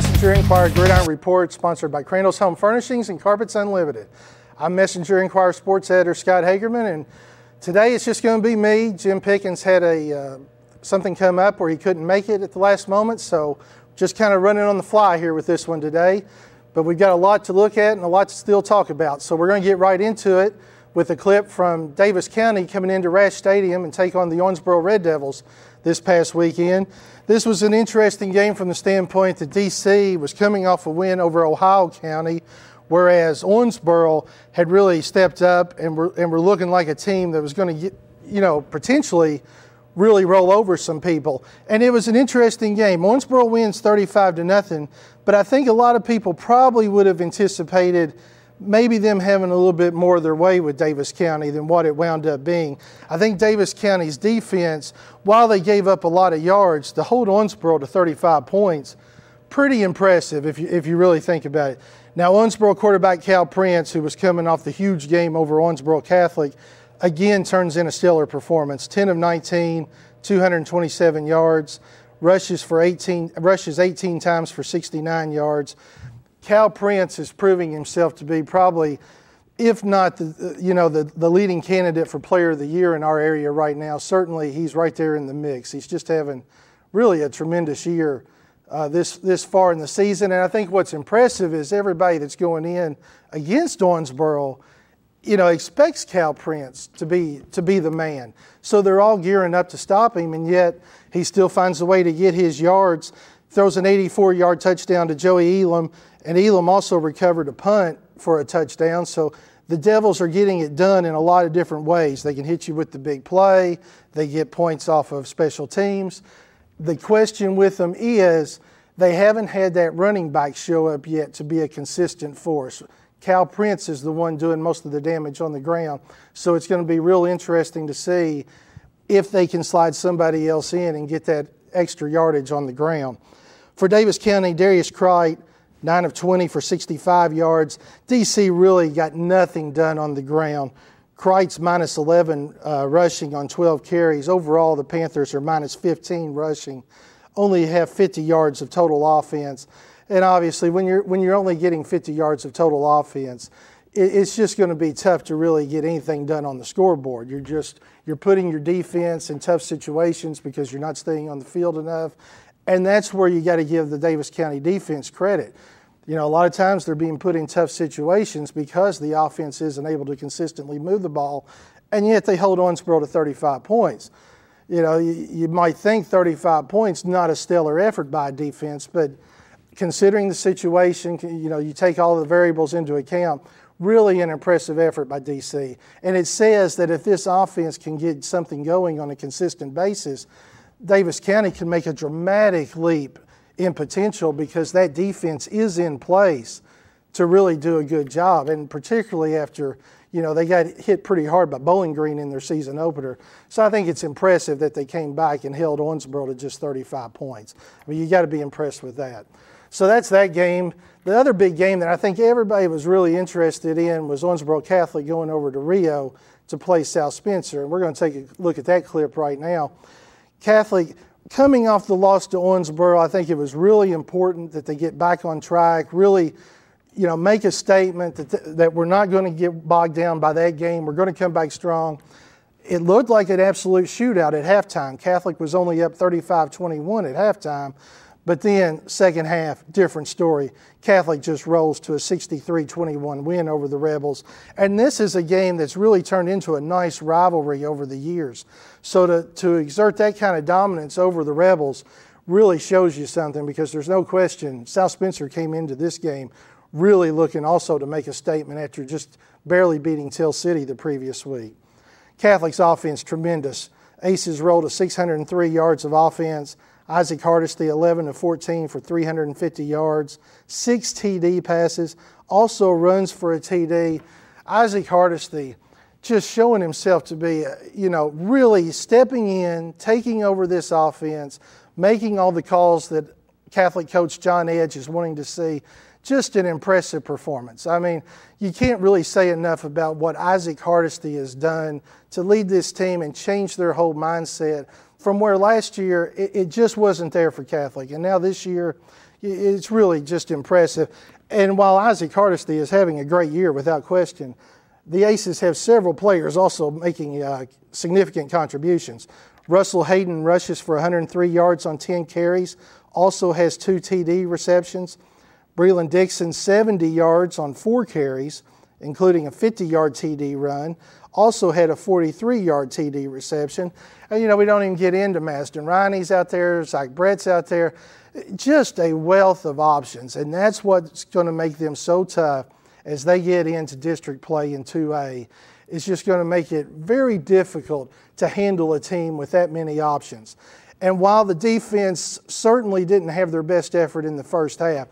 Messenger-Inquirer Gridiron Report, sponsored by Crandall's Home Furnishings and Carpets Unlimited. I'm Messenger-Inquirer sports editor Scott Hagerman, and today it's just going to be me. Jim Pickens had something come up where he couldn't make it at the last moment, so just kind of running on the fly here with this one today. But we've got a lot to look at and a lot to still talk about, so we're going to get right into it with a clip from Daviess County coming into Rash Stadium and take on the Owensboro Red Devils this past weekend. This was an interesting game from the standpoint that DC was coming off a win over Ohio County, whereas Owensboro had really stepped up and were looking like a team that was going to get, potentially really roll over some people. And it was an interesting game. Owensboro wins 35-0, but I think a lot of people probably would have anticipated maybe them having a little bit more of their way with Daviess County than what it wound up being. I think Daviess County's defense, while they gave up a lot of yards, to hold Owensboro to 35 points, pretty impressive if you really think about it. Now, Owensboro quarterback Cal Prince, who was coming off the huge game over Owensboro Catholic, again turns in a stellar performance. 10 of 19, 227 yards, rushes 18 times for 69 yards. Cal Prince is proving himself to be probably, if not the leading candidate for Player of the Year in our area right now. Certainly, he's right there in the mix. He's just having really a tremendous year this far in the season. And I think what's impressive is everybody that's going in against Owensboro, expects Cal Prince to be the man. So they're all gearing up to stop him, and yet he still finds a way to get his yards. Throws an 84-yard touchdown to Joey Elam, and Elam also recovered a punt for a touchdown. So the Devils are getting it done in a lot of different ways. They can hit you with the big play. They get points off of special teams. The question with them is they haven't had that running back show up yet to be a consistent force. Cal Prince is the one doing most of the damage on the ground. So it's going to be real interesting to see if they can slide somebody else in and get that extra yardage on the ground. For Daviess County, Darius Cright, 9 of 20 for 65 yards. DC really got nothing done on the ground. Cright's minus 11 rushing on 12 carries. Overall, the Panthers are minus 15 rushing. Only have 50 yards of total offense. And obviously, when you're only getting 50 yards of total offense, it's just going to be tough to really get anything done on the scoreboard. You're putting your defense in tough situations because you're not staying on the field enough. And that's where you got to give the Daviess County defense credit. A lot of times they're being put in tough situations because the offense isn't able to consistently move the ball, and yet they hold Owensboro to 35 points. You might think 35 points, not a stellar effort by a defense, but considering the situation, you take all the variables into account, really an impressive effort by DC. And it says that if this offense can get something going on a consistent basis, Daviess County can make a dramatic leap in potential because that defense is in place to really do a good job, and particularly after, they got hit pretty hard by Bowling Green in their season opener. So I think it's impressive that they came back and held Owensboro to just 35 points. I mean, you got to be impressed with that. So that's that game. The other big game that I think everybody was really interested in was Owensboro Catholic going over to Rio to play South Spencer, and we're going to take a look at that clip right now. Catholic, coming off the loss to Owensboro, I think it was really important that they get back on track, really, make a statement that we're not going to get bogged down by that game. We're going to come back strong. It looked like an absolute shootout at halftime. Catholic was only up 35-21 at halftime, but then second half, different story. Catholic just rolls to a 63-21 win over the Rebels. And this is a game that's really turned into a nice rivalry over the years. So to exert that kind of dominance over the Rebels really shows you something, because there's no question South Spencer came into this game really looking also to make a statement after just barely beating Tell City the previous week. Catholic's offense, tremendous. Aces rolled to 603 yards of offense. Isaac Hardisty, 11 of 14 for 350 yards, 6 TD passes, also runs for a TD. Isaac Hardisty just showing himself to be, really stepping in, taking over this offense, making all the calls that Catholic coach John Edge is wanting to see. Just an impressive performance. I mean, you can't really say enough about what Isaac Hardisty has done to lead this team and change their whole mindset from where last year it just wasn't there for Catholic. And now this year, It's really just impressive. And while Isaac Hardisty is having a great year without question, the Aces have several players also making significant contributions. Russell Hayden rushes for 103 yards on 10 carries, also has 2 TD receptions. Breland Dixon, 70 yards on 4 carries, including a 50-yard TD run. Also had a 43-yard TD reception. And, we don't even get into Maston Riney's out there, Zach Brett's out there. Just a wealth of options, and that's what's going to make them so tough as they get into district play in 2A. It's just going to make it very difficult to handle a team with that many options. And while the defense certainly didn't have their best effort in the first half,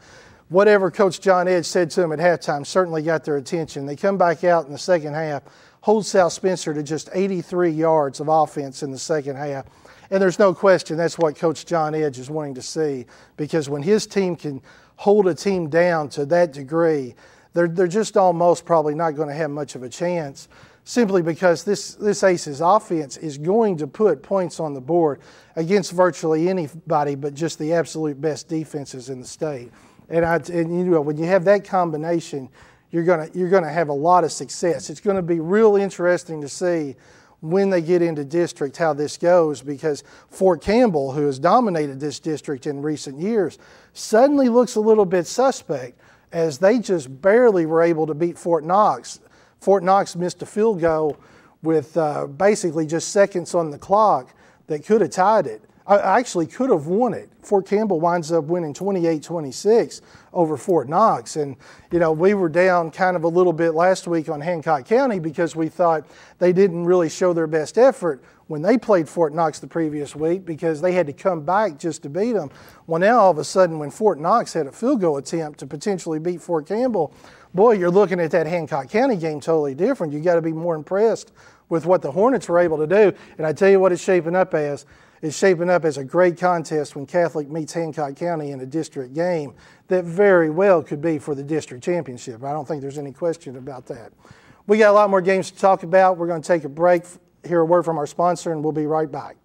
whatever Coach John Edge said to them at halftime certainly got their attention. They come back out in the second half, hold South Spencer to just 83 yards of offense in the second half. And there's no question that's what Coach John Edge is wanting to see, because when his team can hold a team down to that degree, they're just almost probably not going to have much of a chance, simply because this Aces offense is going to put points on the board against virtually anybody but just the absolute best defenses in the state. And when you have that combination, you're gonna have a lot of success. It's going to be real interesting to see when they get into district how this goes, because Fort Campbell, who has dominated this district in recent years, suddenly looks a little bit suspect as they just barely were able to beat Fort Knox. Fort Knox missed a field goal with basically just seconds on the clock that could have tied it. Actually could have won it. Fort Campbell winds up winning 28-26 over Fort Knox. And, we were down kind of a little bit last week on Hancock County because we thought they didn't really show their best effort when they played Fort Knox the previous week, because they had to come back just to beat them. Well, now all of a sudden when Fort Knox had a field goal attempt to potentially beat Fort Campbell, boy, you're looking at that Hancock County game totally different. You got to be more impressed with what the Hornets were able to do. And I tell you what it's shaping up as. It's shaping up as a great contest when Catholic meets Hancock County in a district game that very well could be for the district championship. I don't think there's any question about that. We got a lot more games to talk about. We're going to take a break, hear a word from our sponsor, and we'll be right back.